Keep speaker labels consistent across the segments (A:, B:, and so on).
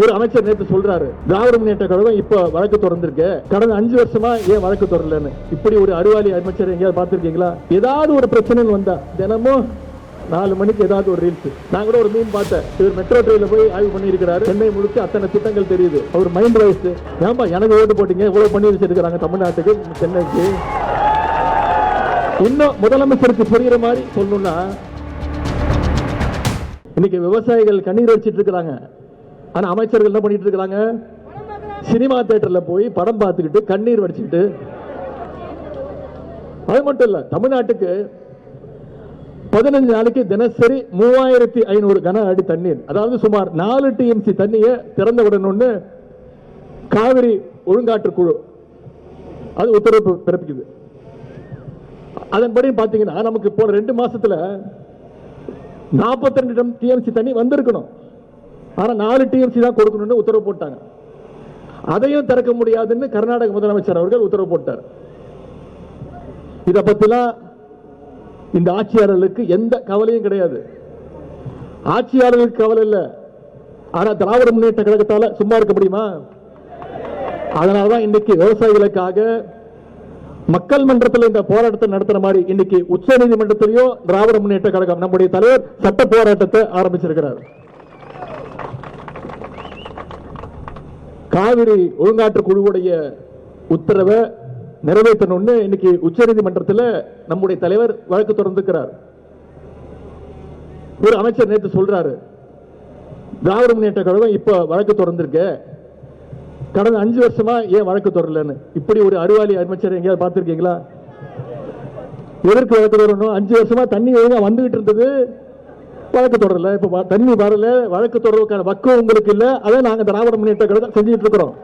A: ஒரு அமைச்சர் நேற்று சொல்றாரு, திராவிட முன்னேற்ற கழகம் இப்ப வழக்கு தொடர்ந்திருக்கு, கடந்த 5 வருஷமா ஏன் வழக்கு தொடரலன்னு. இப்படி ஒரு அறிவாளி அமைச்சர் எங்கேயாவது பார்த்திருக்கீங்களா? ஏதாவது ஒரு பிரச்சனை வந்தா தினமும் 4 மணிக்கு ஏதாவது ஒரு ரீல்ஸ். நான் கூட ஒரு மீன் பார்த்தேன், இவர் மெட்ரோ ட்ரெயின்ல போய் ஆய்வு பண்ணியிருக்கிறாரு, சென்னை முழுக்க அத்தனை திட்டங்கள் தெரியுது. அவர் மைண்ட் வாய்ஸ், ஏன்பா எனக்கு ஓட்டு போட்டீங்க, இவ்வளவு பண்ணி வச்சிருக்காங்க தமிழ்நாட்டுக்கு, சென்னைக்கு. இன்னும் முதலமைச்சருக்கு புரியுற மாதிரி சொல்லணும்னா, இன்னைக்கு விவசாயிகள் கண்ணீர் வச்சிட்டு இருக்கிறாங்க. ஆனா அமைச்சர்கள் என்ன பண்ணிட்டு இருக்காங்க? சினிமா தியேட்டர்ல போய் படம் பார்த்துக்கிட்டு கண்ணீர் வடிச்சுக்கிட்டு. அது மட்டும் இல்ல, தமிழ்நாட்டுக்கு 15 நாளைக்கு தினசரி 3500 கன அடி தண்ணீர், அதாவது சுமார் 4 TMC தண்ணியை திறந்த விடணும்னு காவிரி ஒழுங்காற்று குழு அது உத்தரவு பிறப்பிக்குது. அதன்படி பாத்தீங்கன்னா நமக்கு போன 2 மாசத்துல 42 TMC தண்ணி வந்திருக்கணும். ஆனா 4 TMC தான் கொடுக்கணும்னு உத்தரவு போட்டாங்க. அதையும் திறக்க முடியாதுன்னு கர்நாடக முதலமைச்சர் அவர்கள் உத்தரவு போட்டார். இதை பத்திலாம் இந்த ஆட்சியாளர்களுக்கு எந்த கவலையும் கிடையாது. ஆட்சியாளர்களுக்கு கவலை இல்லை, ஆனா திராவிட முன்னேற்ற கழகத்தால சும்மா இருக்க முடியுமா? அதனாலதான் இன்னைக்கு விவசாயிகளுக்காக மக்கள் மன்றத்தில் இந்த போராட்டத்தை நடத்துற மாதிரி இன்னைக்கு உச்ச நீதிமன்றத்திலேயும் திராவிட முன்னேற்ற கழகம் நம்முடைய தலைவர் சட்ட போராட்டத்தை ஆரம்பிச்சிருக்கிறார். காவிரி ஒழுங்காற்று குழுவுடைய உத்தரவை நிறைவேற்றணும்னு இன்னைக்கு உச்ச நீதிமன்றத்தில் நம்முடைய தலைவர் வழக்கு தொடர்ந்திருக்கிறார். ஒரு அமைச்சர் நேற்று சொல்றாரு, திராவிட முன்னேற்ற கழகம் இப்ப வழக்கு தொடர்ந்திருக்கு, கடந்த 5 வருஷமா ஏன் வழக்கு தொடரலன்னு. இப்படி ஒரு அறிவாளி அமைச்சர் எங்கேயாவது பார்த்திருக்கீங்களா? எதற்கு வழக்கு தொடரணும்? 5 வருஷமா தண்ணி ஒழுங்கா வந்துகிட்டு இருந்தது, வழக்கு தொடரல. இப்ப தண்ணி வரல, வழக்கு தொடர்வதற்கான பக்குவம் உங்களுக்கு இல்ல. அதை நாங்க திராவிட முன்னேற்ற கழகம் செஞ்சுட்டு இருக்கிறோம்.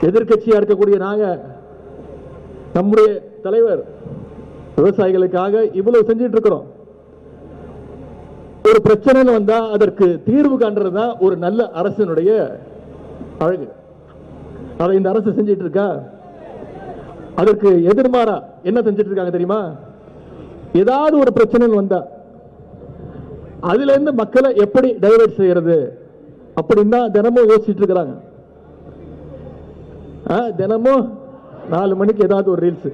A: எதிர்கட்சியா இருக்கக்கூடிய நாங்க, நம்முடைய தலைவர் விவசாயிகளுக்காக இவ்வளவு செஞ்சிட்டு இருக்கிறோம். ஒரு பிரச்சனை வந்தா அதற்கு தீர்வு காண்றதுதான் ஒரு நல்ல அரசினுடைய அழகு. அதை இந்த அரசு செஞ்சிட்டு இருக்கா? அதற்கு எதிர்மாறா என்ன செஞ்சிட்டு இருக்காங்க தெரியுமா? ஏதாவது ஒரு பிரச்சனை வந்தா அதுல இருந்து மக்களை எப்படி டைவர்ட் செய்யறது அப்படின்னு தான் தினமும் யோசிச்சுட்டு இருக்கிறாங்க. தினமும் 4 மணிக்கு ஏதாவது ஒரு ரீல்ஸ்,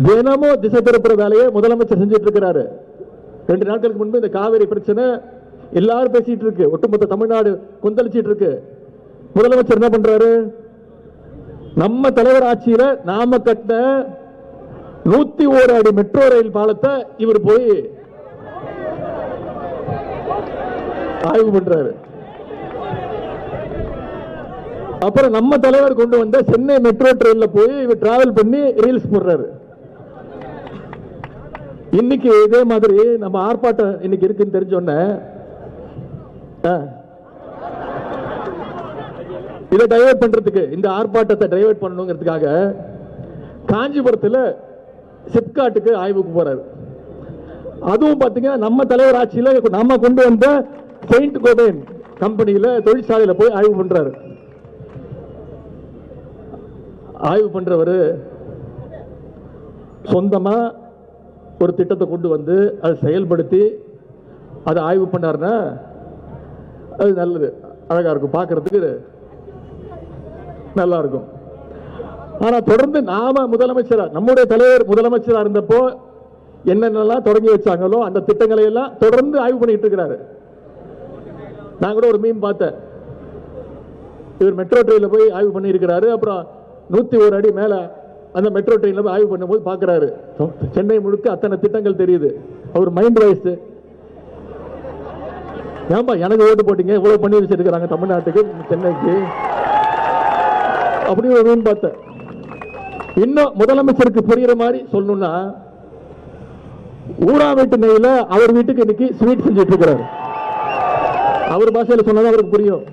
A: தினமும் திசை திருப்புற வேலையை முதலமைச்சர் செஞ்சிட்டு இருக்கிறாரு. 2 நாட்களுக்கு முன்பு இந்த காவிரி பிரச்சனை எல்லாரும் பேசிட்டு இருக்கு, ஒட்டுமொத்த தமிழ்நாடு கொந்தளிச்சிட்டு இருக்கு. முதலமைச்சர் என்ன பண்றாரு? நம்ம தலைவர் ஆட்சியில நாம கட்ட 101 அடி மெட்ரோ ரயில் பாலத்தை இவர் போய் ஆய்வு பண்றாரு. அப்புறம் நம்ம தலைவர் கொண்டு வந்த சென்னை மெட்ரோ ட்ரெயின்ல போய் இவர் டிராவல் பண்ணி ரீல்ஸ் போடுறாரு. இன்னைக்கு இதே மாதிரி நம்ம ஆர்ப்பாட்டம் இன்னைக்கு இருக்குன்னு தெரிஞ்சோன்ன இதை டைவர்ட் பண்றதுக்கு, இந்த ஆர்ப்பாட்டத்தை டைவர்ட் பண்ணணுங்கிறதுக்காக காஞ்சிபுரத்தில் சிப்காட்டுக்கு ஆய்வுக்கு போறாரு. அதுவும் பாத்தீங்கன்னா நம்ம தலைவர் ஆட்சியில நம்ம கொண்டு வந்த செயின்ட் கோபேன் கம்பெனியில தொழிற்சாலையில போய் ஆய்வு பண்றாரு. ஆய்வு பண்றவர் சொந்தமா ஒரு திட்டத்தை கொண்டு வந்து அதை செயல்படுத்தி அதை ஆய்வு பண்ணாருன்னா அது நல்லது, அழகா இருக்கும், பார்க்கறதுக்கு நல்லா இருக்கும். ஆனா தொடர்ந்து நாம முதலமைச்சரா, நம்முடைய தலைவர் முதலமைச்சரா இருந்தப்போ என்னென்னலாம் தொடங்கி வச்சாங்களோ அந்த திட்டங்களை எல்லாம் தொடர்ந்து ஆய்வு பண்ணிட்டு இருக்கிறாரு. நான் கூட ஒரு மீன் பார்த்தேன், இவர் மெட்ரோ ட்ரெயின்ல போய் ஆய்வு பண்ணி இருக்கிறாரு. அப்புறம் 101 அடி மேல அந்த மெட்ரோ ட்ரெயின்ல போய் ஆய்வு பண்ணும்போது பாக்குறாரு, சென்னை முழுக்க அத்தனை திட்டங்கள் தெரியுது. அவர் மைண்ட் வாய்ஸ், ஏன்பா எனக்கு ஓட்டு போட்டீங்க, இவ்வளவு பண்ணி வச்சிருக்காங்க தமிழ்நாட்டுக்கு, சென்னைக்கு, அப்படி ஒரு மீன் பார்த்தேன். இன்னும் முதலமைச்சருக்கு புரியுற மாதிரி சொல்லணும்னா, ஊரா வீட்டு நெய்ல அவர் வீட்டுக்கு இன்னைக்கு ஸ்வீட் செஞ்சுட்டு இருக்கிறாரு. அவர் பாஷையில சொன்னதான் அவருக்கு புரியும்.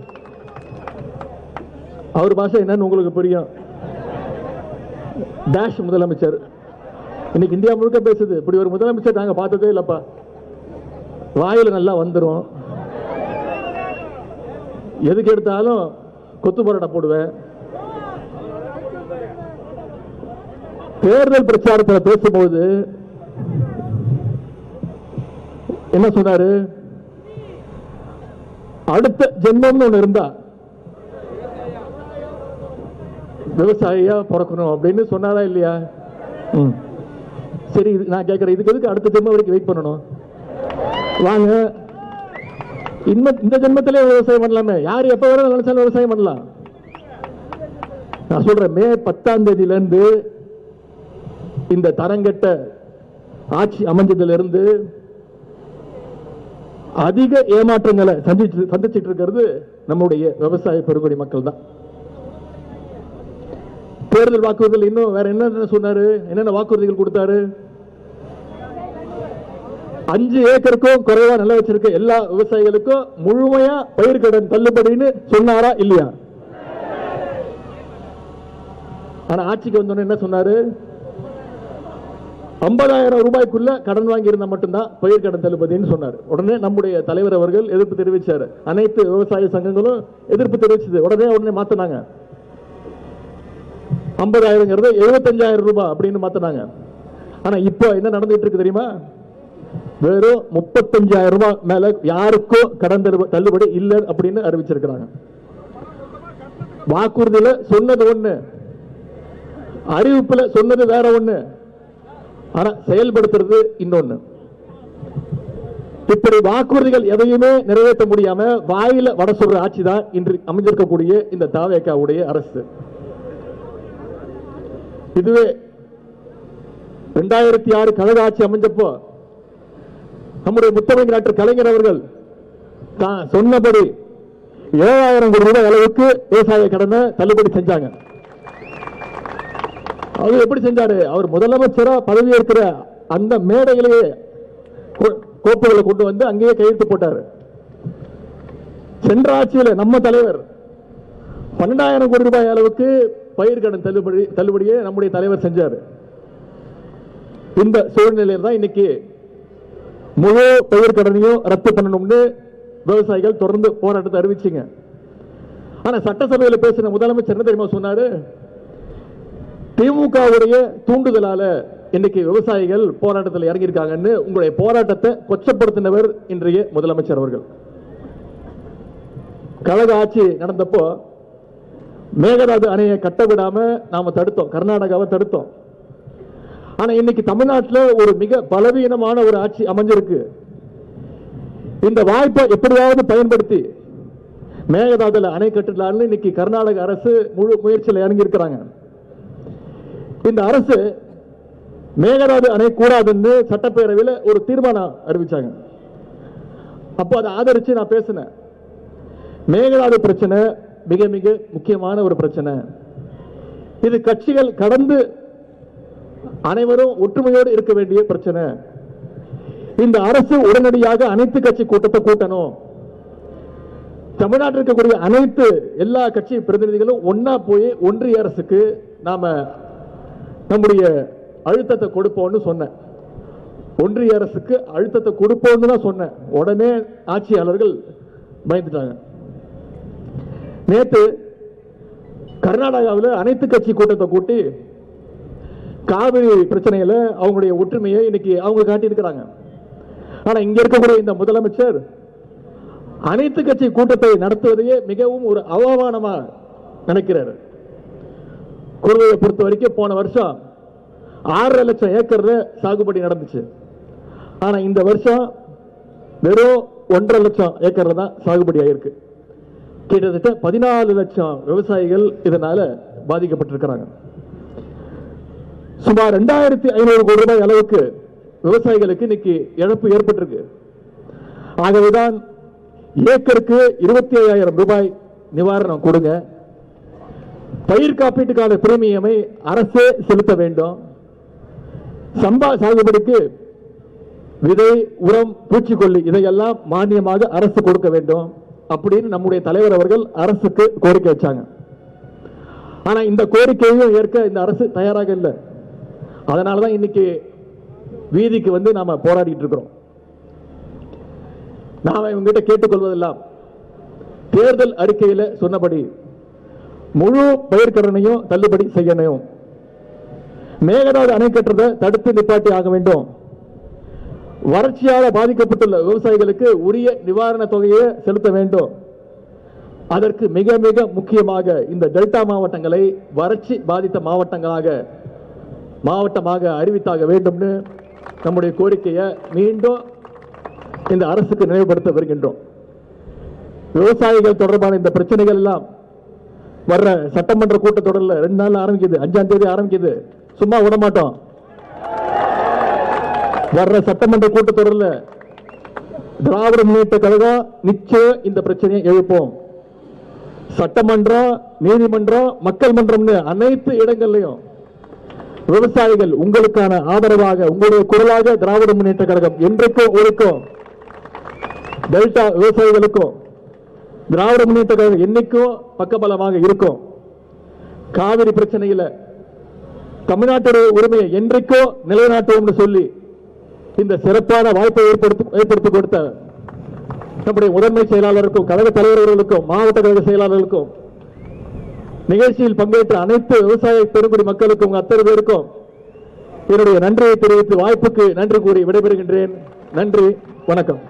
A: அவர் பாஷை என்னன்னு உங்களுக்கு புரியும். டேஷ் முதலமைச்சர் இன்னைக்கு இந்தியா முழுக்க பேசுது. இப்படி ஒரு முதலமைச்சர் நாங்க பார்த்ததே இல்லப்பா. வாயில நல்லா வந்துடும், எதுக்கு எடுத்தாலும் கொத்து பரோட்டா போடுவேன். தேர்தல் பிரச்சாரத்தில் பேசும்போது என்ன சொன்னாரு? அடுத்த ஜென்மம்னு ஒண்ணு இருந்தா விவசாயியா பிறக்கணும் அப்படின்னு சொன்னாரா இல்லையா? சரி, நான் கேட்கிறேன், இதுக்கு எதுக்கு அடுத்த ஜென்மம் வரைக்கும் வெயிட் பண்ணணும்? வாங்க, இந்த ஜென்மத்திலே விவசாயம் பண்ணலாமே. யார் எப்ப வேற நினைச்சாலும் விவசாயம் பண்ணலாம். நான் சொல்றேன், மே 10ஆம் தேதியில இருந்து இந்த தரங்கட்ட ஆட்சி அமைஞ்சதுல இருந்து அதிக ஏமாற்றங்களை சந்திச்சிட்டு இருக்கிறது நம்முடைய விவசாய பெருங்குடி மக்கள் தான். தேர்தல் வாக்குறுதிகள் இன்னும் வேற என்ன சொன்னாரு, என்னென்ன வாக்குறுதிகள் கொடுத்தாரு? 5 ஏக்கருக்கும் குறைவா நில வச்சிருக்க எல்லா விவசாயிகளுக்கும் முழுமையா பயிர்க்கடன் தள்ளுபடின்னு சொன்னாரா இல்லையா? ஆனா ஆட்சிக்கு வந்தோன்னு என்ன சொன்னாரு? 50,000 ரூபாய்க்குள்ள கடன் வாங்கி இருந்தா மட்டும்தான் பயிர்க்கடன் தள்ளுபடின்னு சொன்னார். உடனே நம்முடைய தலைவர் அவர்கள் எதிர்ப்பு தெரிவிச்சாரு. அனைத்து விவசாய சங்கங்களும் எதிர்ப்பு தெரிவிச்சது. உடனே மாத்தினாங்க. 50,000 75,000 ரூபாய் அப்படின்னு மாத்தினாங்க. ஆனா இப்போ என்ன நடந்துட்டு இருக்கு தெரியுமா? வெறும் 35,000 ரூபாய் மேல யாருக்கும் கடன் தள்ளுபடி இல்லை அப்படின்னு அறிவிச்சிருக்கிறாங்க. வாக்குறுதியில சொன்னது ஒண்ணு, அறிவிப்புல சொன்னது வேற ஒண்ணு, ஆனா செயல்படுத்துறது இன்னொன்னு. இப்படி வாக்குறுதிகள் எதையுமே நிறைவேற்ற முடியாம வாயில வட சொல்ற ஆட்சி தான் இன்று அமைஞ்சிருக்கக்கூடிய இந்த தாவேகாவுடைய அரசு. இதுவே 2006 கழக ஆட்சி அமைஞ்சப்போ நம்முடைய முத்தமிழ் டாக்டர் கலைஞர் அவர்கள் தான் சொன்னபடி 7,000 கோடி ரூபாய் அளவுக்கு விவசாய கடனை தள்ளுபடி செஞ்சாங்க. அவர் எப்படி செஞ்சாரு? அவர் முதலமைச்சரா பதவி இருக்கிற அந்த மேடையிலேயே கோப்புகளை கொண்டு வந்து அங்கேயே கையெழுத்து போட்டாரு. சென்ற ஆட்சியில் நம்ம தலைவர் 12,000 கோடி ரூபாய் அளவுக்கு பயிர்க்கடன் தள்ளுபடியை நம்முடைய தலைவர் செஞ்சாரு. இந்த சூழ்நிலையில் தான் இன்னைக்கு முழு பயிர்க்கடனையும் ரத்து பண்ணணும்னு விவசாயிகள் தொடர்ந்து போராட்டத்தை அறிவிச்சீங்க. ஆனா சட்டசபையில் பேசின முதலமைச்சர் என்ன தெரியுமா சொன்னாரு? திமுகவுடைய தூண்டுதலால இன்னைக்கு விவசாயிகள் போராட்டத்தில் இறங்கியிருக்காங்கன்னு உங்களுடைய போராட்டத்தை கொச்சப்படுத்தினவர் இன்றைய முதலமைச்சர் அவர்கள். கழக ஆட்சி நடந்தப்போ மேகதாது அணையை கட்ட விடாம நாம தடுத்தோம், கர்நாடகாவை தடுத்தோம். ஆனா இன்னைக்கு தமிழ்நாட்டில் ஒரு மிக பலவீனமான ஒரு ஆட்சி அமைஞ்சிருக்கு. இந்த வாய்ப்பை எப்படியாவது பயன்படுத்தி மேகதாதுல அணை கட்டலான்னு இன்னைக்கு கர்நாடக அரசு முழு முயற்சியில் இறங்கி இருக்கிறாங்க. இந்த அரசு மேகதாது அணை கூடாதுன்னு சட்டப்பேரவையில் ஒரு தீர்மானம் அறிவிச்சாங்க. அப்போ அதை ஆதரிச்சு நான் பேசினேன். மேகதாது பிரச்சனை மிக மிக முக்கியமான ஒரு பிரச்சனை. இது கட்சிகள் கடந்து அனைவரும் ஒற்றுமையோடு இருக்க வேண்டிய பிரச்சனை. இந்த அரசு உடனடியாக அனைத்து கட்சி கூட்டத்தை கூட்டணும். தமிழ்நாட்டில் இருக்கக்கூடிய அனைத்து எல்லா கட்சி பிரதிநிதிகளும் ஒன்னா போய் ஒன்றிய அரசுக்கு நாம நம்முடைய அழுத்தத்தை கொடுப்போம்னு சொன்னேன். ஒன்றிய அரசுக்கு அழுத்தத்தை கொடுப்போம்னு தான் சொன்னேன். உடனே ஆட்சியாளர்கள் பயந்துட்டாங்க. நேற்று கர்நாடகாவில் அனைத்து கட்சி கூட்டத்தை கூட்டி காவிரி பிரச்சனையில அவங்களுடைய ஒற்றுமையை இன்னைக்கு அவங்க காட்டியிருக்கிறாங்க. ஆனா இங்க இருக்கக்கூடிய இந்த முதலமைச்சர் அனைத்து கட்சி கூட்டத்தை நடத்துவதையே மிகவும் ஒரு அவமானமா நினைக்கிறார். குறுவையை பொறுத்த வரைக்கும் போன வருஷம் 6.5 லட்சம் ஏக்கர்ல சாகுபடி நடந்துச்சு. ஆனா இந்த வருஷம் வெறும் 1.5 லட்சம் ஏக்கர்ல தான் சாகுபடி ஆயிருக்கு. கிட்டத்தட்ட 14 லட்சம் விவசாயிகள் இதனால பாதிக்கப்பட்டிருக்கிறாங்க. சுமார் 2,500 கோடி ரூபாய் அளவுக்கு விவசாயிகளுக்கு இன்னைக்கு இழப்பு ஏற்பட்டிருக்கு. ஆகவேதான் ஏக்கருக்கு 25,000 ரூபாய் நிவாரணம் கொடுங்க. பயிர் காப்பீட்டுக்கான பிரீமியமை அரசே செலுத்த வேண்டும். சம்பா சாகுபடிக்கு விதை, உரம், பூச்சிக்கொல்லி இதையெல்லாம் மானியமாக அரசு கொடுக்க வேண்டும் அப்படின்னு நம்முடைய தலைவர் அவர்கள் அரசுக்கு கோரிக்கை வச்சாங்க. ஆனா இந்த கோரிக்கையும் ஏற்க இந்த அரசு தயாராக இல்லை. அதனாலதான் இன்னைக்கு வீதிக்கு வந்து நாம போராடிட்டு இருக்கிறோம். நாம இவங்கிட்ட கேட்டுக்கொள்வதெல்லாம் தேர்தல் அறிக்கையில சொன்னபடி முழு பயிர்க்கடனையும் தள்ளுபடி செய்யணும். மேகதாது அணை கட்டுறதை தடுத்து நிப்பாட்டி ஆக வேண்டும். வறட்சியால் பாதிக்கப்பட்டுள்ள விவசாயிகளுக்கு உரிய நிவாரண தொகையை செலுத்த வேண்டும். அதற்கு மிக மிக முக்கியமாக இந்த டெல்டா மாவட்டங்களை வறட்சி பாதித்த மாவட்டமாக அறிவித்தாக வேண்டும்னு நம்முடைய கோரிக்கையை மீண்டும் இந்த அரசுக்கு நினைவுபடுத்த வருகின்றோம். விவசாயிகள் தொடர்பான இந்த பிரச்சனைகள் எல்லாம் வர்ற சட்டமன்ற கூட்டத்தொடரில் 2 நாள் ஆரம்பிக்குது, 5ஆம் தேதி ஆரம்பிக்குது. சும்மா விட மாட்டோம். வர்ற சட்டமன்ற கூட்டத்தொடரில் திராவிட முன்னேற்ற கழகம் நிச்சயம் இந்த பிரச்சனையை எழுப்போம். சட்டமன்றம், நீதிமன்றம், மக்கள் மன்றம்னு அனைத்து இடங்கள்லையும் விவசாயிகள் உங்களுக்கான ஆதரவாக, உங்களுடைய குரலாக திராவிட முன்னேற்ற கழகம் என்றைக்கும் ஒழிக்கும். டெல்டா விவசாயிகளுக்கும் திராவிட முன்னேற்ற கழகம் என்னைக்கும் பக்கபலமாக இருக்கும். காவிரி பிரச்சனையில் தமிழ்நாட்டுடைய உரிமையை என்றைக்கோ நிலைநாட்டுவோம் சொல்லி இந்த சிறப்பான வாய்ப்பை ஏற்படுத்தி கொடுத்த நம்முடைய முதன்மை செயலாளருக்கும், கழக தலைவர்களுக்கும், மாவட்ட கழக செயலாளர்களுக்கும், நிகழ்ச்சியில் பங்கேற்ற அனைத்து விவசாய பெருங்குடி மக்களுக்கும், அத்தனை பேருக்கும் என்னுடைய நன்றியை தெரிவித்து வாய்ப்புக்கு நன்றி கூறி விடைபெறுகின்றேன். நன்றி, வணக்கம்.